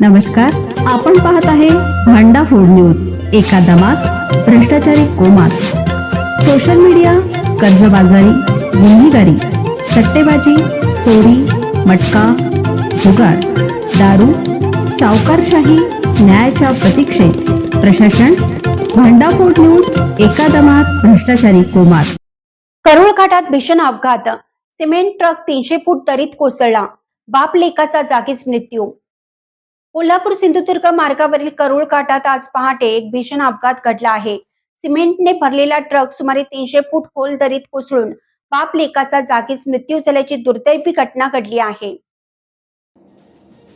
नमस्कार, आपण पाहत आहे भांडा फूड न्यूज। एका दमात भ्रष्टाचारी कोमात, सोशल मीडिया, कर्जबाजारी, गुन्हेगारी, सट्टेबाजी, चोरी, मटका, जुगार, दारू, सावकारशाही, न्यायाच्या प्रतीक्षेत प्रशासन। भांडा फूड न्यूज, एका दमात भ्रष्टाचारी कोमात। करूळ घाटात भीषण अपघात, सिमेंट ट्रक 300 फूट दरीत कोसळला, बाप लेकाचा जागीच मृत्यू। कोल्हापूर सिंधुदुर्ग मार्गावरील करूळ घाटात आज पहाटे एक भीषण अपघात घडला आहे। सिमेंटने भरलेला ट्रक सुमारे 300 फूट खोल दरीत कोसळून बाप लेकाचा जागीच मृत्यू झाल्याची दुर्दैवी घटना घडली आहे।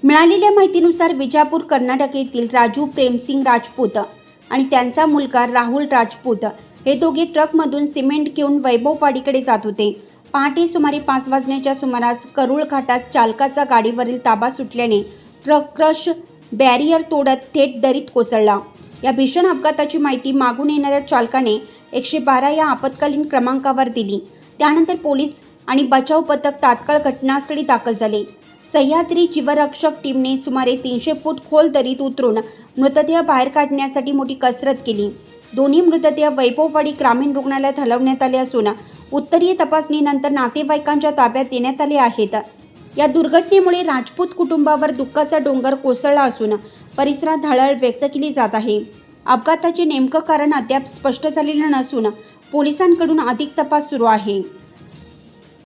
मिळालेल्या माहितीनुसार विजापूर कर्नाटक येथील राजू प्रेमसिंग राजपूत आणि त्यांचा मुलगा राहुल राजपूत हे दोघे ट्रकमधून सिमेंट घेऊन वैभववाडीकडे जात होते। पहाटे सुमारे 5 वाजण्याच्या सुमारास करूळ घाटात चालकाचा गाडीवरील ताबा सुटल्याने ट्रक क्रश बॅरियर तोडत थेट दरीत कोसळला। या भीषण अपघाताची माहिती मागून येणाऱ्या चालकाने 112 या आपत्कालीन क्रमांकावर दिली। त्यानंतर पोलीस आणि बचाव पथक तात्काळ घटनास्थळी दाखल झाले। सह्याद्री जीवरक्षक टीमने सुमारे 300 फूट खोल दरीत उतरून मृतदेह बाहेर काढण्यासाठी मोठी कसरत केली। दोन्ही मृतदेह वैभववाडी ग्रामीण रुग्णालयात हलवण्यात आले असून उत्तरीय तपासणीनंतर नातेवाईकांच्या ताब्यात देण्यात आले आहेत। या दुर्घटनेमुळे राजपूत कुटुंबावर दुःखाचा डोंगर कोसळला असून परिसरात हळहळ व्यक्त केली जात आहे। अपघाताचे नेमकं कारण अद्याप स्पष्ट झालेलं नसून पोलिसांकडून अधिक तपास सुरू आहे।